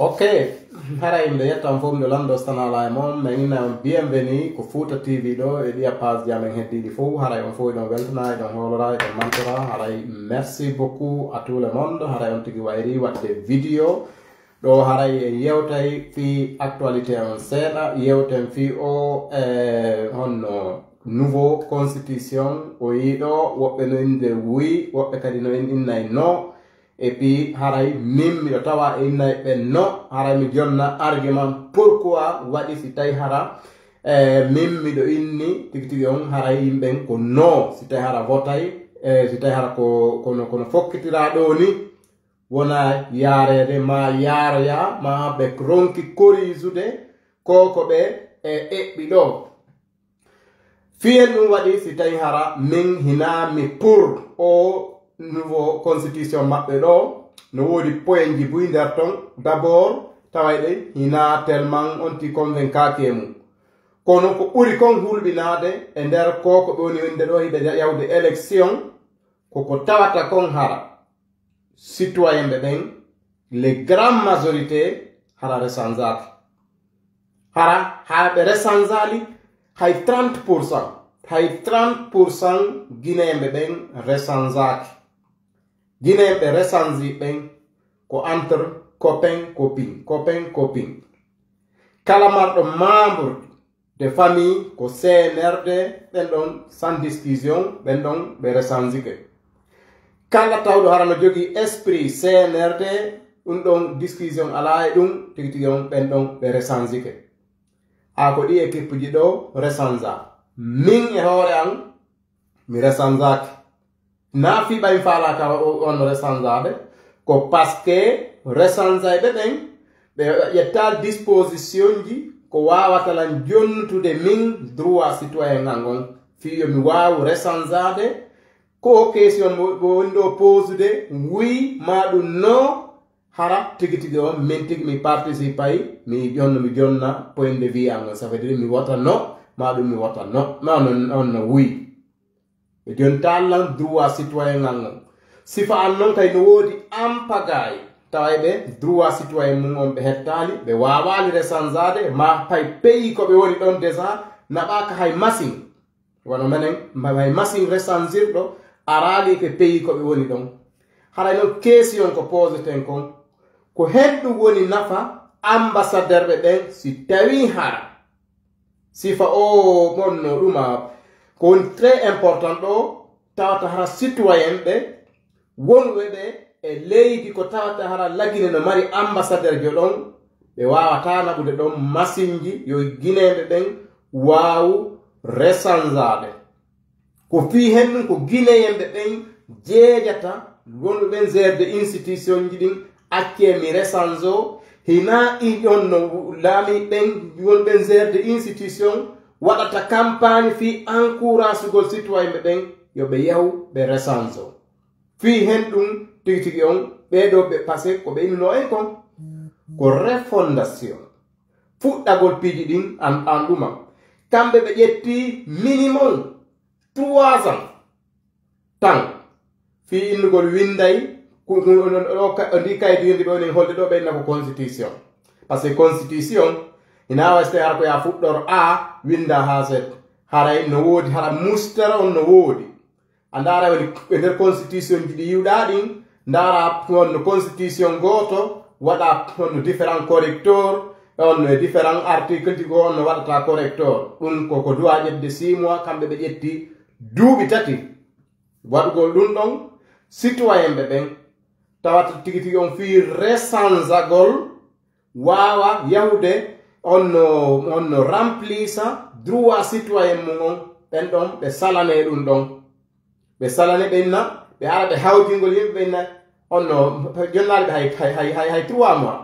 Ok, hara imbe yettam fof mi lando stanala e mom mais ina on bienvenue ko Fouta TV do e dia page jamen heddiɗi fof haray on fof ɗon weltana ɗon holora ɗon mantora haray merci beaucoup à tout le monde haray on tigi wayri wadde vidéo ɗo haray e yewtay fi actualité on seeɗa yewten fi o honno nouveau constitution o yiɗo woɓɓe no inde oui woɓɓe kadi no en innay no et puis haray min miɗo tawa e innay ɓe no haray mi jonna argument pourquoi waɗi si tawi hara min miɗo inni tigi tigi on haray yimɓen ko no si tawi hara votay si tawi hara kono fokkitira ɗo ni wona yarede ma yaroya ma ɓe ronki korisude ko ɓe eɓɓi ɗo fiyen ɗum waɗi si tawi hara min hinami pour o nouveau constitution maɓɓe ɗo no woodi point ji buy nder ton d'abord tawayɗe hina tellement onti convaincaki mum kono ko ɓuri kon hulɓinade e nder ko ɓe woni winde ɗo hiɓe yawde élection koko tawata kon hara citoyen ɓe ɓen les grande majorité hara resanzaki hara ɓe resanzali hay 30% hay 30% guinéen ɓe ɓen resanzaki guinéen ɓe resanzi ɓen ko entre copain copine kala marɗo membre de famille ko CNRD ɓen ɗon sans discussion ɓen ɗon ɓe resanzike kala tawɗo hara no jogui esprit CNRD ɗum ɗon discussion ala e ɗum tigi tigi on ɓen ɗon ɓe resanzike ko ɗi équipe ji ɗo resanza min e hoore an mi resanzaki na fiɓa mi falaka on resanzade ko parce que resanzayɓe ɓen ɓe ƴetta disposition ji ko wawatalan jonnutude min droit citoyen ngal ngon fiyo mi wawu resanzade ko question mo woni ɗo posude oui ma ɗum no hara tigi tigi on min tigi mi participe ay mi jonna point de vue an ça veut dire mi wota no ma ɗum mi wota no ma on no oui e jon tallan droit citoyen ngal ngon sifa an noon kay no woodi ampagay taway ɓe droit citoyen mum on ɓe hettali ɓe wawali resanzade ma pay pays ko ɓe woni ɗon déjà naɓaka hay machine wono menen hay machine resanzirɗo arali ke pays ko ɓe woni ɗon haray noon question ko poseten kon ko henɗum woni nafa ambassadeur ɓe ɓen si tawi hara sifa o monno ɗuma ko woni très important ɗo tawata hara citoyen ɓe wonɓe ɓe e leydi ko tawata hara lagine no mari ambassadeur jo ɗon ɓe wawata naɓude ɗon machine ji yo guinéɓe ɓen wawu resanzade ko fi hen ɗum ko guinéyenɓe ɓen jeejata wonɓe ɓen gerde institution ji ɗin acce mi resanzo hina on no laami ɓen wonɓe gerde institution waɗata campagne fi encouragegol citoyen ɓe ɓen yoɓe yahu ɓe resanzo fi hen ɗum tigi tigi on ɓeɗo ɓe passé ko ɓe innuno en kon ko refondation fuɗɗagol piiji ɗin an ɗuma kamɓe ɓe ƴetti minimum 3 ans tan fi innugol winday ndi kaydi yindi ɓe woni holde ɗo ɓenna ko constitution par ce que constitution ina waste hara ko ya fuɗɗor a winda ha set haray no woodi hara mustara on no woodi a ndara woni ɓe nder constitution ji ɗi yiwɗa ɗin ndara honno constitution goto waɗa honno différent correcteur on e différent article ji go on no waɗata correcteur ɗum koko duwa ƴedde 6 mois kamɓe ɓe ƴetti duuɓi tati waɗugol ɗum ɗon citoyen ɓe ɓen tawata tigi tigi on fi resanzagol wawa yahude on remplisa droit citoyen mum on ɓen ɗon ɓe salane ɗum ɗon ɓe salane ɓenna ɓe ara ɓe hawtingol yimɓe ɓenna onno jonnaɗe ɓe hay 3 mois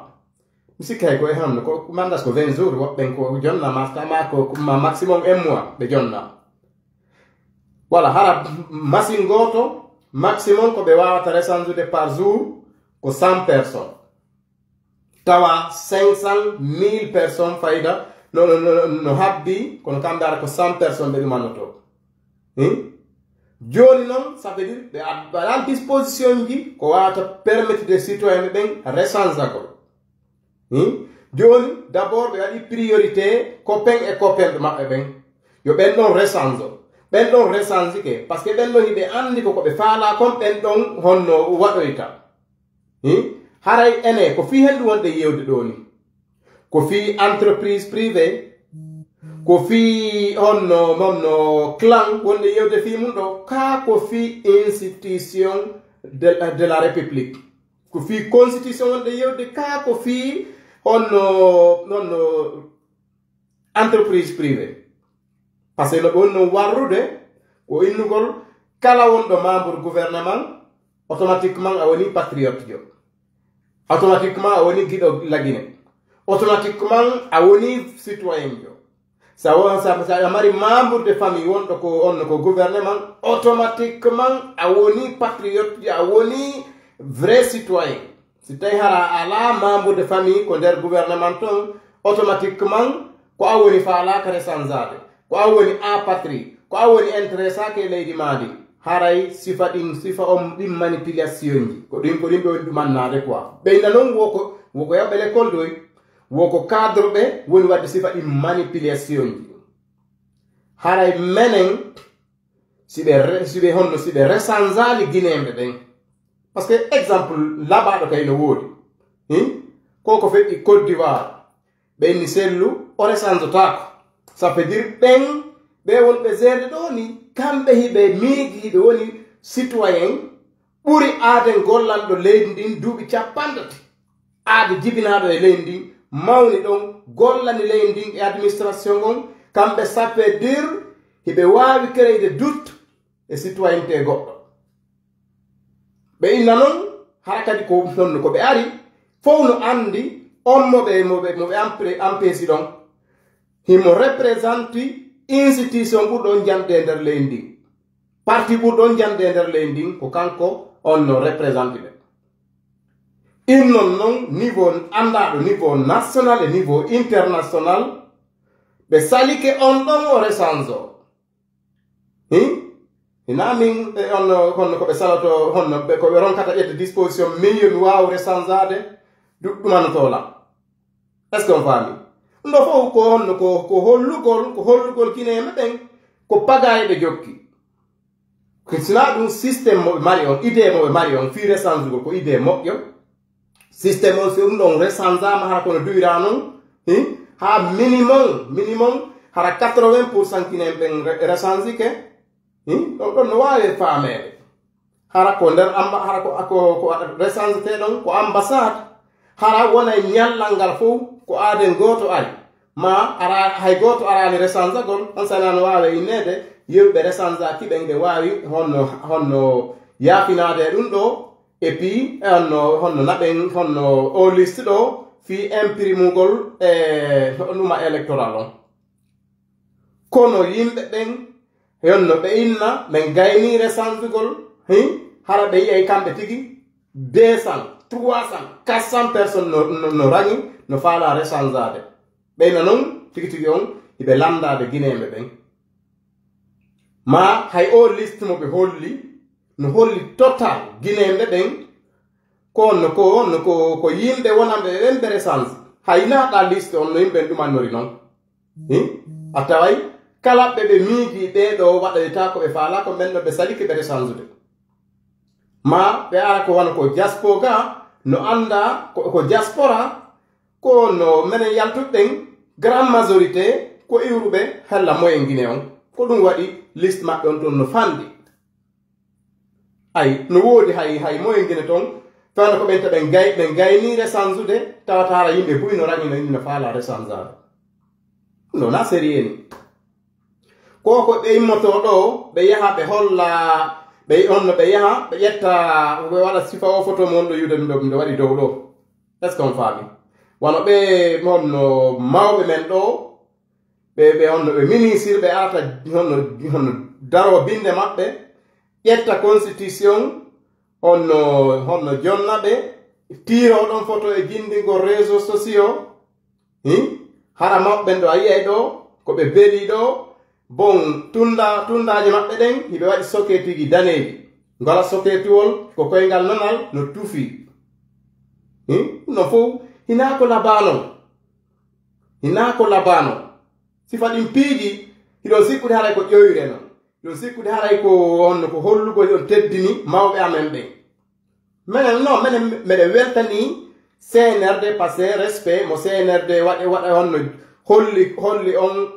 mi sikki hay koye hamno ko mandas ko 20 jours woɓɓen ko jonna mastama ko maximum 1 mois ɓe jonna voilà hara machine goto maximum ko ɓe wawata resanzude par jour ko 100 personnes tawa 500,000 personnes fayda no habbi kono kamɓe ara ko 100 personnes ɓe ɗumannoto joni noon ça veut dire ɓe waɗan disposition ji ko wawata permettre de citoyen ɓe ɓen resanzagol joni d'abord ɓe waɗi priorité copain e copain maɓɓe ɓen yo ɓen ɗon resanzo ɓen ɗon resanzi ke par ce que ɓen ɗon hiɓe andi ko ɓe faala kon ɓen ɗon honno waɗoyta haray ene ko fi hen ɗum wonɗe yewde ɗo ni ko fi entreprise privé ko fi honno clan wonde yewde fi mum ɗo ka ko fi institution de la république ko fi constitution wonde yewde ka ko fi honno entreprise privé par ce que no ɓe wonno warrude ko innugol kala wonɗo membre gouvernement automatiquement a woni patriote jo automatiquement a woni giɗo lagine automatiquement a woni citoyen jo sa mari membre de famille wonɗo ko gouvernement automatiquement a woni patriote a woni vrai citoyen si tawi hara ala membre de famille ko nder gouvernement ton automatiquement ko a woni faalaka resanzade ko a woni a patrie ko a woni intéressake leydi maadi haray sifa ɗin manipulation ji ko ɗin ɓe woni ɗumannade quoi ɓeyna noon woko yawɓe l'école ɗoy woko cadre ɓe woni wadde sifa ɗin manipulation ji haray menen siɓe resanzali guinéɓe ɓen par ce que exemple laɓaɗo kay no woodi ko feƴƴi Côte d'Ivoire ɓenni sellu o resanzotako ça veut dire ɓen ɓe wonɓe gerde ɗo ni kamɓe hiɓe miigi hiɓe woni citoyen ɓuri aade gollanɗo leydi ndin duuɓi capantati aade jibinaɗo e leydi ndin mawni ɗon gollani leydi ndin e administration on kamɓe ça veut dire hiɓe waawi créede doute e citoyenneté goɗɗo ɓe inna noon hara kadi ko nonno ko ɓe ari fof no anndi on moɓe ampesi ɗon himo représente institution ɓurɗon jande e nder leydi ndin parti ɓurɗon jande e nder leydi ndin ko kanko on no représente ɓe innon noon niveau anndaɗo niveau national e niveau international ɓe salike on ɗon o resanzo inamin honno koɓe saloto honno koɓe ronkata ƴette disposition min yomi waaw resanzade ɗumanotola est ce que on faami ɗo fof ko honno ko hollugol kineɓe ɓen ko pagaye ɓe jokki sina ɗum systéme moɓe mari on idée moɓe mari on fi resanzugol ko idée moƴƴo systéme on so ɗum ɗon resanzama hara kono duyra noon ha minimum hara 80% kineɓe ɓen resanzike ɗon no wawi faamede hara ko nder hara ko resanzete ɗon ko ambassade hara wona ñallal ngal fof ko aaden goto ari ma ara hay goto arani resanzagol on sanano wawi innede yewɓe resanza kiɓen ɓe wawi honno yafinade ɗum ɗo et puis honno naɓen honno o liste ɗo fi imprimugol e ɗuma électoral on kono yimɓe ɓen honno ɓe inna ɓen gayni resanzugol hara ɓe yiyay kamɓe tigi 200 300 400 personnes no rangi no faala resanzade ɓeyna noon tigi on hiɓe landade guinéɓe ɓen ma hay o liste mo ɓe holli no holli total guinéɓe ɓen ko yimɓe wonanɓe ɓen ɓe resange hay naɗa liste on no yimɓe ɗumannori noon a taway kala ɓe miigi ɓeɗo waɗayta ko ɓe faala ko ɓen ɗo ɓe salike ɓe resangude ma ɓe ara ko wona ko diaspora no anda ko diaspora ko no menen yaltuɓɓen grande majorité ko iwruɓe hella moyen guiné on ko ɗum waɗi liste maɓɓe on toon no fandi ay no woodi hay moyen guiné toon fewno ko ɓen ɓen gayni resangude tawata hara yimɓe buy no rañi no indi no faala resangeade no na série ni ko ɓe immoto ɗo ɓe yaha ɓe holla ɓe yaha ɓe ƴetta ɓe waɗa sifa o photo mon ɗo yude nde waɗi dow ɗo est ce que on faami wono ɓe honno mawɓe men ɗo ɓe honno ɓe ministre ɓe arata honno daro binde maɓɓe ƴetta constitution honno jonna ɓe tiro ɗon photo e jindingol réseaux sociaux hara maɓɓen ɗo a yiyay ɗo ko ɓe beeli ɗo bon tundaji maɓɓe ɗen hiɓe waɗi soketiji daneji ngala soketiwol ko koyngal nanal no tufi no fof hina ko labano sifa ɗin piiji hiɗon sikkude haray ko ƴoyre non hiɗon sikkude haray ko honno ko hollugo on teddini mawɓe amen ɓen minen meɗen weltani CNRD par ce respect mo CNRD waɗa honno holli on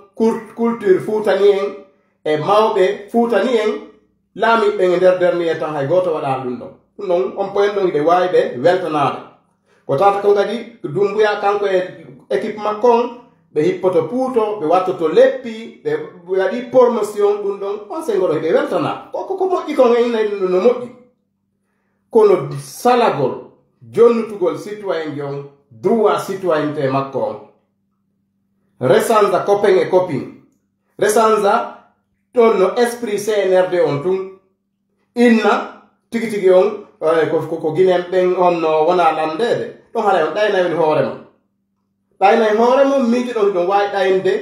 culture fuutani en e mawɓe fuutani en laamiɓe e nder dernier temps hay goto waɗa ɗum ɗon ɗum ɗon on poyen ɗon hiɗe wawi ɓe weltanade ko tata ko kadi Dumbuya kanko e équipe makko on ɓe hippoto puuto ɓe wattoto leppi ɓe waɗi promotion ɗum ɗon on sengoɗo hiɓe weltana ko moƴƴi kon no moƴƴi kono salagol jonnutugol citoyen jon droit citoyenneté makko on resanza copain e copine resanza ɗon no esprit CNRD on tun inna tigi on ko Guinéen ɓen on no wona landede ɗon haɗa on ɗaynayi hoore mum ɗaynayi hoore mum miiji ɗon hiɗon wawi ɗayinde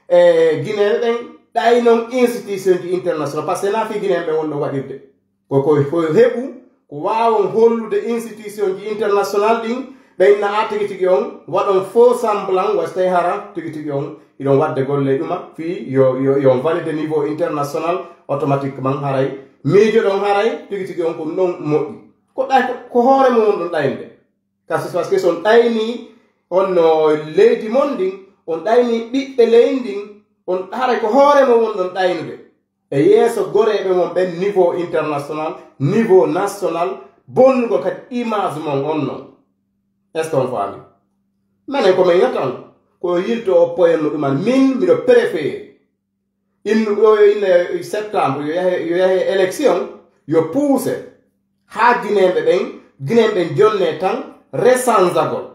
e Guinéen ɓen ɗaynon institution ji international par ce que nafi Guinéen ɓen wonɗo waɗirde ko heɓu ko wawon hollude institution ji international ɗin ɓenna a tigi on waɗon faux semblant wastay hara tigi on iɗon wadde golle ɗuma fi yo valide niveau international automatiquement haray miijo ɗon haray tigi on ko ɗon moƴƴi ko hoore mum on ɗon ɗayde parce que son ɗayni onno leydi mon ndin on ɗayni ɓiɓɓe leydi ndin on haray ko hoore mum on ɗon ɗaynude e yeeso goreɓe mon ɓen niveau international niveau national bonnugo kadi image mon on non est ce que on faami manen komin yatan ko yilto o poyenno ɗuman min miɗo préféré inne septembre yo yahe élection yo puuse ha guinéɓe ɓen jonne tan resanzagol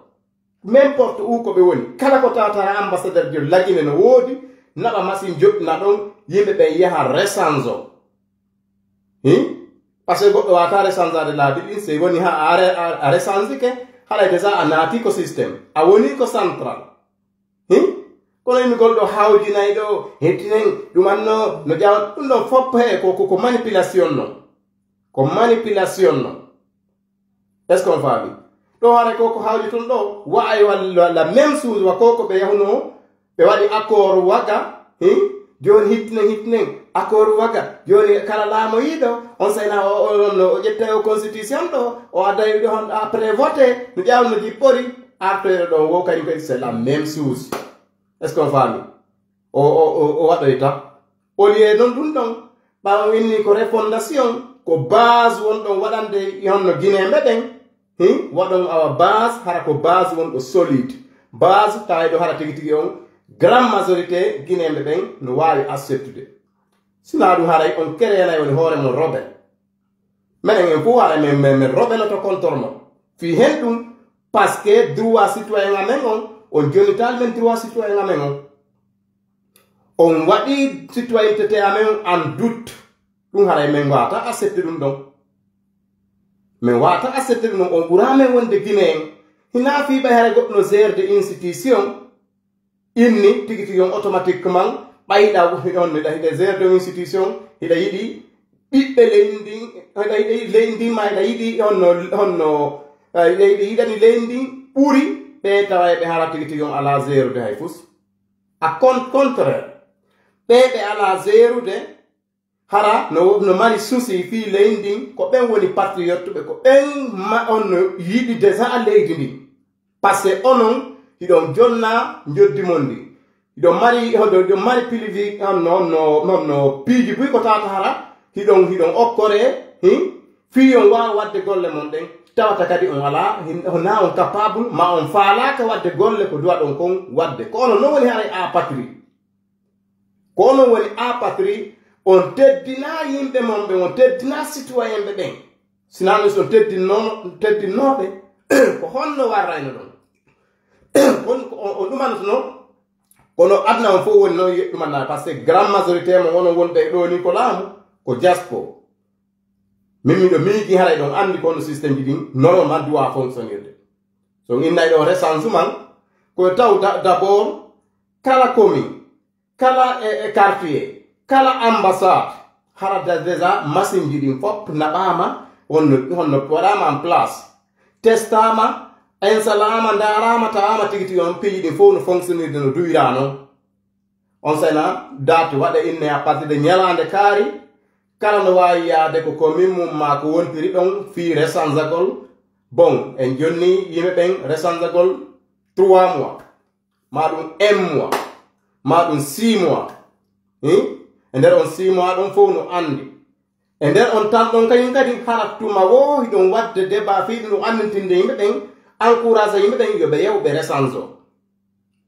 n'importe où ko ɓe woni kala ko tatara ambassadeur jo lagine no woodi naɓa machine joɗɗina ɗon yimɓe ɓen yaha resanzo par ce que goɗɗo wata resanzade laabi ɗin sey woni ha a resanzike haɗa déjà a naati ko systéme a woni ko central kono yimɓigol ɗo hawjinayi ɗo hettinen ɗumanno no ƴawan ɗum ɗon fopp he ko manipulation non ko manipulation non est ce qu'on faami ɗo haɗa ko hawji ton ɗo wa'ay walla même chose wa koko ɓe yahuno ɓe waɗi accord waga joni hittinen accord waga joni kala laamoyiɗo on sayna o ƴette o constitution ɗo o addayi ɗo après voté no ƴawno jippori après ɗo wo kadi kadi c'est la même chose est ce qu'on faami o waɗoyta au lieu noon ɗum ɗon ɓawa winni ko refondation ko base won ɗon waɗande honno guinéɓe ɓen waɗon awa base hara ko base won ɗo solide base tawi ɗo hara tigi on grande majorité guinéɓe ɓen no wawi acceptude sina ɗum haray on kerenayi woni hoore mon robe minen en fof haɗa min roɓenoto contorno fi hen ɗum par ce que droit citoyen amen on jonital men droit citoyen amen on waɗi citoyenneté amen en doute ɗum haray min wata accepte ɗum ɗon min wata accepte ɗum ɗon on ɓuramen wonde guinéen hina fiɓa hara goɗɗo no gère de institution inni tigi on automatiquement ɓayɗa on hiɗa gère de institution hiɗa yiɗi ɓiɓɓe leydi ndin ma hiɗa yiɗi honno yiɗani leydi ndin ɓuri ɓe tawa ɓe hara tigi on ala gérude hay fus a contraire ɓe ala gérude hara no mari souci fi leydi ndin ko ɓen woni patriote ɓe ko ɓen on yiɗi déjà leydi ndin par ce que onon hiɗon jonna joddimon ndi hiɗon mari pilivi no piiji buy ko tata hara hiɗon okkore fi on wawa wadde golle mon ɗen tawata kadi on ala na on capable ma on faalaka wadde golle ko duwa ɗon kon wadde ko onon non woni haray a patrie ko onon woni a patrie on teddina yimɓe mon ɓe on teddina citoyen ɓe ɓen sinano son teddinnoɓe ko honno warrayno ɗon on ɗumanoto noon kono adna on fof woni noon yeɗɗumanna par ce que grande majorité mo wonon wonɓe ɗo ni ko laamu ko jaspo min miɗo miiji haray ɗon andi kono systéme ji ɗin normalement doit fonctionnirde so innayi ɗo recensement ko taw d' abord kala commune kala quartier kala ambassade harada déjà machine ji ɗin fop naɓama honno waɗama en place testama en salama ndarama taama tigi on pays de fo no fonctionner de no duirano on sena date wada inne à partir de nyalande kari kala no wawi yaade ko commune ma ko wontiri don fi resanzagol bon en jonni yimbe ben resanzagol 3 mois madum 1 mois madum 6 mois e nder on 6 mois don fo no andi e nder on tan don kanyum kadi harattuma wo don wadde débat fi no andintinde yimbe ben encourage yimbe ben yo be yewbe resanzo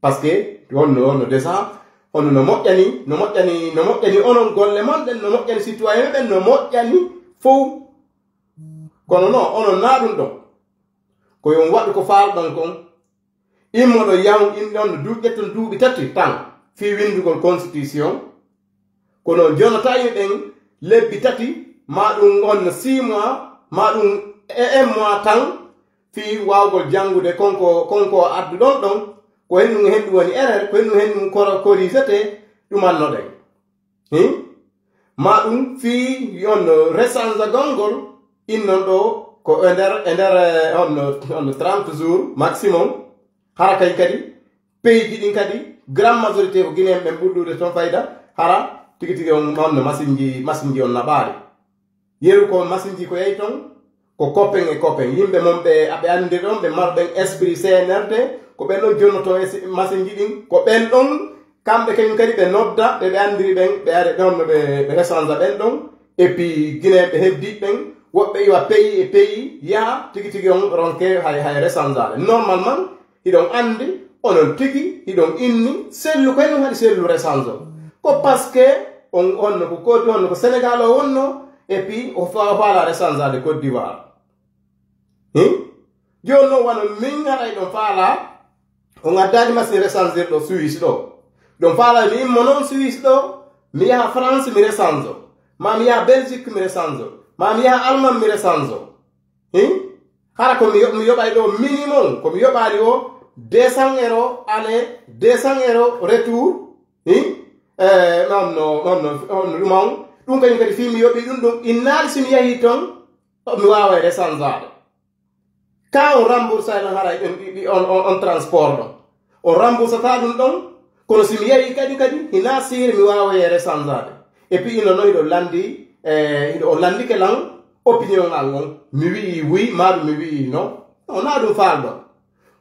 parce que no déjà on no moƴƴani onon golle mon den no moƴƴani citoyen ben no moƴƴani fo kono no onon naadum don ko yon wadu ko faal don kon immodo yaw in don duuƴetton duuɓi tati tan fi windugol constitution kono jonata yimɓen lebbi tati maɗum on 6 mois maɗum 1 mois tan fi wawgol jangude konko addu ɗon ko hendu woni erreur ko hendu corrigete ɗumannoɗen maɗum fi on resanza gongol innon ɗo ko e nder on 30 jours maximum hara kadi pays ji ɗin kadi grande majorité ko guinéen ɓen ɓurɗude toon fayda hara tigi on machine ji on naɓaari yeru ko machine ji ko yeyi toon ko copain yimɓe mon ɓe aɓe andi ɗon ɓe marɓen esprit CNRD ko ɓen ɗon jonnoto machine ji ɗin ko ɓen ɗon kamɓe kañum kadi ɓe nodda ɓe andiri ɓen ɓe are ɗon no ɓe rechange ɓen ɗon et puis guinéen ɓe heddi ɓen woɓɓe iwa pays e pays yaha tigi on ronke hay rechange ale normalement hiɗon andi onon tigi hiɗon inni sellu koyno haɗi sellu rechange o ko parce que onno ko Côte d'Ivoire ko Sénégal o wonno et puis o faala rechange ade Côte d'Ivoire joni noon wano min haray ɗon faala o gaddani machine rechange ɗo Suisse ɗon faala mi immo noon Suisse ɗo mi yaha France mi rechange o ma mi yaha Belgique mi rechange o ma mi yaha Allemagne mi rechange o hara ko mi yoɓay ɗo minimum ko mi yoɓali o 200 € aller 200 € retour non ɗuman ɗum kañum kadi fi mi yoɓi ɗum innaali somi yahi toon mi wawa rechange ade ka on remboursa ɗon haray on transport ɗon on remboursata ɗum ɗon kono somi yahi kadi hina siri mi wawa rechange ade et puis ino no hiɗo landi o landike lan opinion ngal on mi wi'i oui maɗum mi wi'i non na ɗum faal ɗon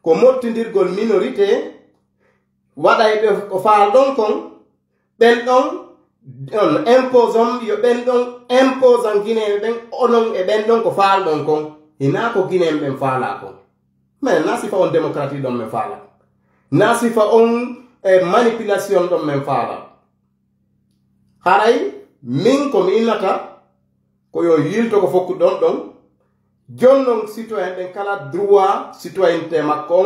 ko mottidirgol minorité waɗay ɓe ko faal ɗon kon ɓen ɗon on impose on yo ɓen ɗon impose an guinéen ɓen onon e ɓen ɗon ko faal ɗon kon hina ko guinéen ɓen faala kon mais na sifa on démocratie ɗon men faala na sifa on manipulation ɗon men faala haray min komi innata ko yo yilto ko fokku ɗon jonnon citoyen ɓen kala droit citoyenneté makko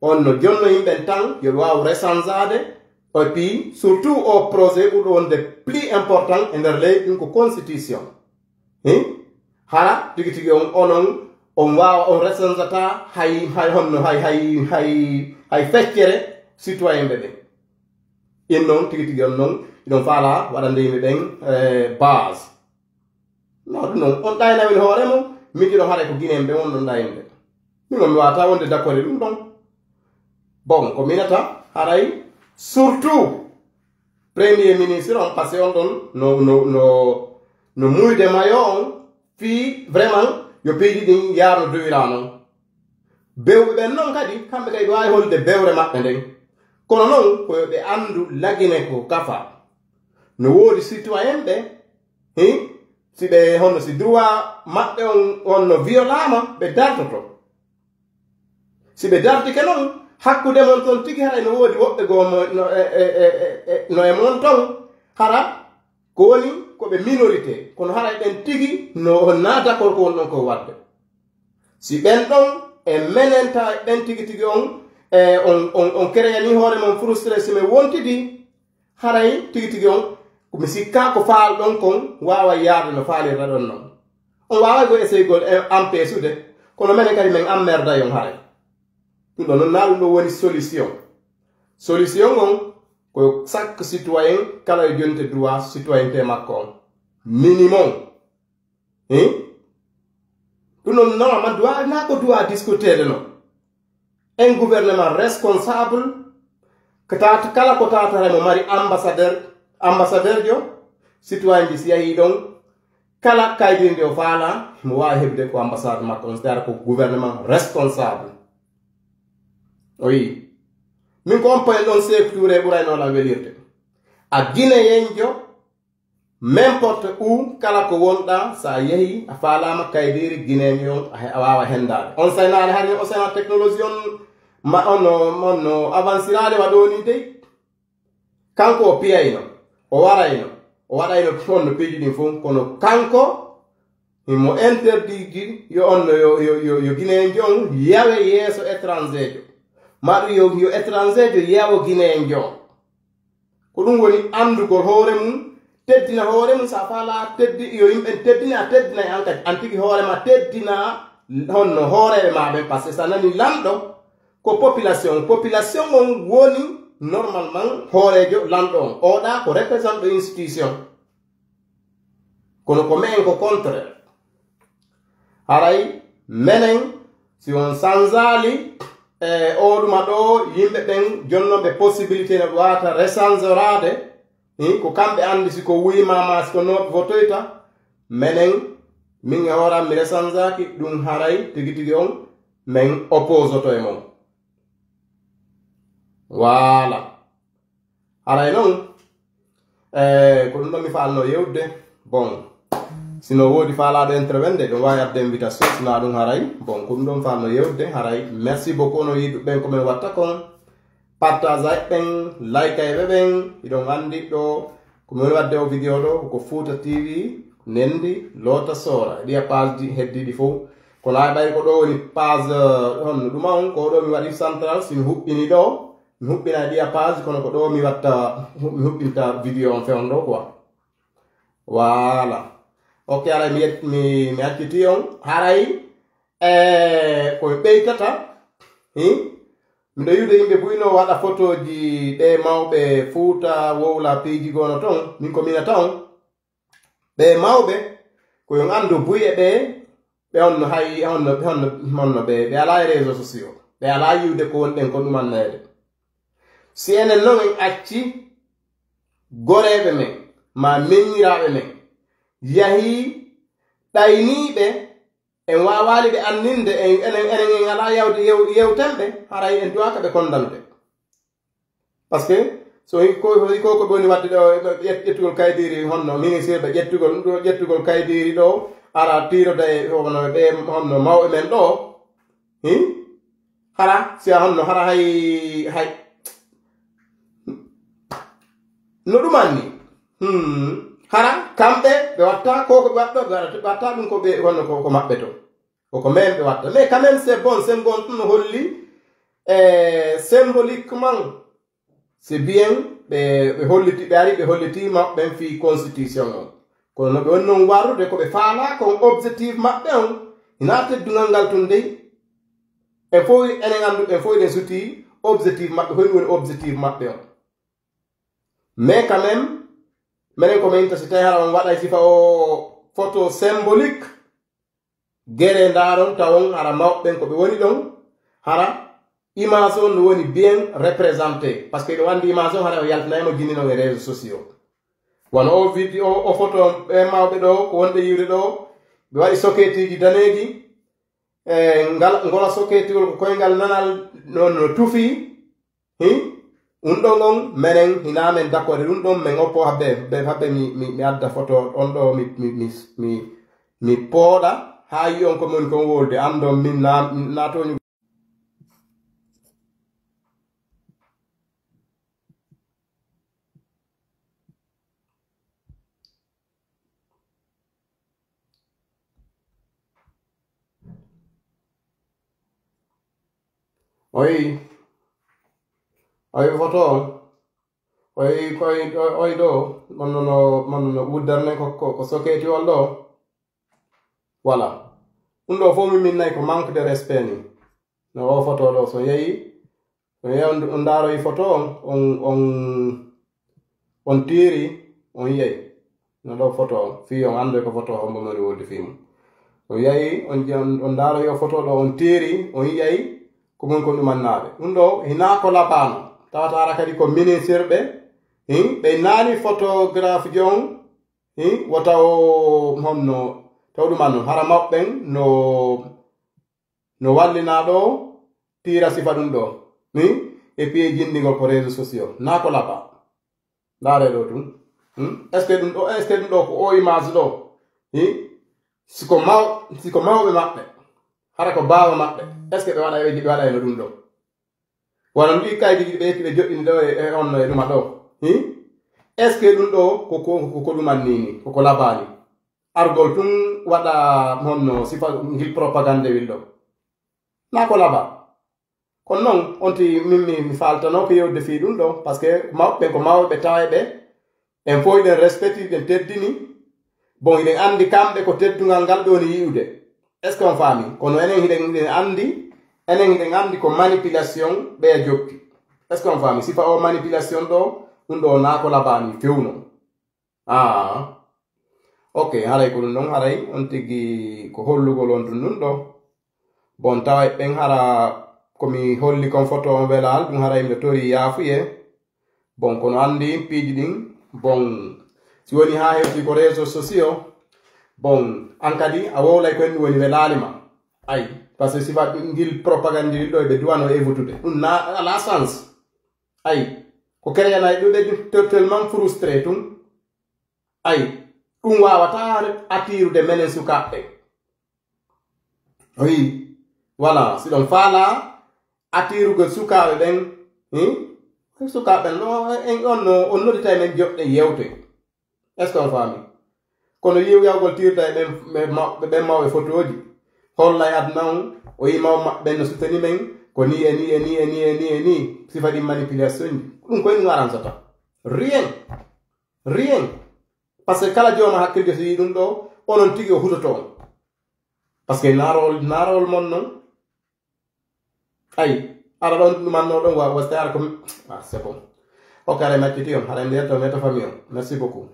on no jonno yimɓen tan yo waw rechangeade et puis surtout au projet ɓurɗo wonde plus important e nder leydi ɗum ko constitution hara tigi on wawa on rechangeata hay feccere citoyen ɓe ɓen in noon tigi on noon iɗon faala waɗande yimɓe ɓen base non ɗum noon on ɗaynamin hoore mum min ɗiɗon haɗa ko guinéen ɓe on ɗon ɗayinde mimo mi wawata wonde d'accord e ɗum ɗon bon ko minata haray surtout premier ministre on passé on ɗon no muyde mayo on fi vraiment yo peyɗi ɗin yarno doyira noon bewɓe ɓen noon kadi kamɓe kadi wawi holde bewre maɓɓe nden kono noon koyo ɓe andu lagine ko kafa no woodi citoyen ɓe si ɓe honno si droit maɓɓe on no violama ɓe dartoto si ɓe dartike noon hakkude mon toon tigi haray no woodi woɓɓe goo no e mon toon hara ko woni koɓe minorité kono haray ɓen tigi no na d'accord ko won ɗon ko wadde si ɓen ɗon e menenta ɓen tigi on créani hoore mon frustré si mi wontidi haray tigi on mi sikka ko faal ɗon kon wawa yaade no faalirta ɗon noon on wawa go essaye gol empêchude kono menen kadi min ammerda yon haray ɗum ɗo noon na ɗum ɗo woni solution on ko chaque citoyen kala e jonte droit citoyenneté makko on minimum ɗum noon normalement na ko droit discutede noon un gouvernement responsable que tata kala ko tata mo mari ambassadeur jo citoyen ji siyahi donc kala kaydinde o faala mo wawi hebde ko ambassade makko on c'est-à-dire ko gouvernement responsable oui min ko on point ɗon secture ɓurayno la welirde a guinéen jo n'importe où kala ko wonɗa sa yehi a faalama kaydiri guinéen yo a wawa hendade on saynade hani o sayna technologie on no avancirade waɗoni dey kanko o piyayno o warayno o waɗayno on no piiji ɗin fof kono kanko mo interdit ji yo on yo guinéen jo on yawe yeeso étranger jo maɗum yo étranger jo yawo guinéen jo ko ɗum woni andugol hoore mum teddina hoore mum sa faala teddi yo yimɓe teddina a teddina e an kadi an tigi hoorema teddina honno hooreɓe maɓe par ce que sa nani lamɗo ko population on woni normalement hoorejo lamɗo on oɗa ko représente ɗo institution kono ko menen ko contraire haray menen si on sanzali oɗuma ɗo yimɓe ɓen jonnoɓe possibilité no wata rechangerade ko kamɓe andi siko wuyimama siko noɓe votoyta menen min e hooram mi rechangeaki ɗum haray tigi tigi on min opposoto e mon voilà haray noon ko ɗum ɗon mi faalno yewde bon sino woodi faalaɗo intervende ɗum wawi adde invitation sina ɗum haray bon ko ɗum ɗon faalno yewde haray merci beaucoup no yiɗu ɓen komin watta kon partage ay ɓen like ay ɓe ɓen iɗon andi ɗo komin wadde o vidéo ɗo ko Fouta TV nendi loota sora ɗiya page ji heddiɗi fof kono ay ɓay ko ɗo woni page honno ɗuma on ko ɗo mi waɗi central simi huɓɓini ɗo mi huɓɓina ɗiya page kono ko ɗo mi watta mi huɓɓinta vidéo on fewn ɗo quoi voilà ok haray mi acciti on haray komi ɓeytata miɗo yiwde yimɓe buyno waɗa photo ji ɓe mawɓe Fouta wowla piiji gono ton min ko minata on ɓe mawɓe koyon andu buye ɓe honno hay honno ɓe ala e réseau sociaux ɓe ala yiwde ko wonɗen ko ɗumannede si enen noon en acci goreɓe men ma meññiraɓe men yahi ɗayniɓe en wawali ɓe anninde enen en ala yawde yewtemɓe haray en duwaka ɓe kondanɓe par ce que so ko ɓoni wadde ɗo ƴettugol kaydiri honno ministre ɓe ƴettugol kaydiri ɗo ara tiroda e hono ɓe honno mawɓe men ɗo hara si a honno hara hay no ɗumanni hara kamɓe ɓe watta ko ɓe waɗɗo ɓe watta ɗum ko ɓe honno ko maɓɓe to koko men ɓe watta mais quand même c'est bon sen gon ɗum no holli symboliquement c'est bien ɓe holliti ɓe ari ɓe holliti maɓɓen fi constitution on kono no ɓe woni noon warrude ko ɓe faala kon objectif maɓɓe on ina teddungal ngal tun dey en fof enen andu ɓen fof eɗen suti objectif maɓɓe hoyni woni objectif maɓɓe on mais quand même minen ko min si tawi hara on waɗay sifa o photo symbolique gere ndaron tawon hara mawɓen ko ɓe woni ɗon hara image on no woni bien représenté par ce que ɗo andi image on hara o yaltinayimo jinninon e réseau sociaux wono o vidéo o photo ɓe mawɓe ɗo ko wonɓe yiwde ɗo ɓe waɗi soketiji daneji ngola soketigol ko koyngal nanal non no tufi ɗum ɗon on menen hinamen dakkode ɗum ɗon min oppo habbe mi adda photo on ɗo mi pooɗa ha yi on ko mon kon wolde andon min natoñu oyi photo on oyi ɗo monno wudderne ko soketiwol ɗo voilà ɗum ɗo fof min nayi ko manque de respect ni no o photo ɗo so yehi on ndaroyi photo on tiri on yeyi no ɗo photo on fi on ande ko photo on momoni wolde fimu on yeyi on ndaroyi o photo ɗo on tiri on yeyi ko ko mon ko ɗumannaɓe ɗum ɗo hina ko labano tawatara kadi ko ministre ɓe ɓe nani photographe jon wota o honno taw ɗuman non hara maɓɓen no wallina ɗo tira sifa ɗum ɗo et puis jindigol ko réseaux sociaux na ko laba ndaare ɗo tum est ce que ɗum ɗo ko o image ɗo siko mawɓe maɓɓe hara ko baawa maɓɓe est ce que ɓe waɗa ɓe jiɗi waɗa no ɗum ɗo wona mbi kaydi jiɗi ɓe ɓe joɗɗini ɗo e onno e ɗuma ɗo est ce que ɗum ɗo ko ɗuman nini koko labani argol tun waɗa honno sifa ngil propagande wil ɗo na ko laba kono noon onti min mi faltano ko yewde fi ɗum ɗo par ce que mawɓe ko mawɓe tawa ɓe en fof iɗen respecti iɗen teddini bon iɗen andi kamɓe ko teddugal ngal ɗo ni yi'ude est ce que on faami kono enen hiɗen andi ko manipulation ɓe jokki est ce que on faami sifa o manipulation ɗo ɗum ɗo na ko labani fewno ok haray ko ɗum ɗon haray on tigi ko hollugol on ɗum ɗo bon tawa ɓen hara komi holli kon photo on welal ɗum haray mbe tori yaafuye bon kono andi piiji ɗin bon si woni ha hewti ko réseaux sociaux bon an kadi a wowlay ko en ɗum woni welalima ay par ce que sifa ngil propagande ɗi ɗo ɓe duwano évotude ɗum na ala sens ay ko créanay ɗuɓe totalement frustré tum ay ɗum wawata attirude menen sukaɓɓe oui voilà si ɗon faala attirugol sukaɓe ɓen sukaɓe on noddita men joɗɗe yewte est ce que on faami kono yiwyawgol tirda e ɓen mawɓe photoji hollay adna on o yi maw maɓɓen no sutani men ko ni e ni sifa ɗi manipulation ji ɗum koye ɗum aransata rien par ce que kala joma hakkiljo so yi ɗum ɗo onon tigi o hutoto on par ce que narol mon noon ay ara ɗon ɗumanno ɗon wasde ara ko c'est bon ok ara macciti on hara ndiyatto meta famille on merci beaucoup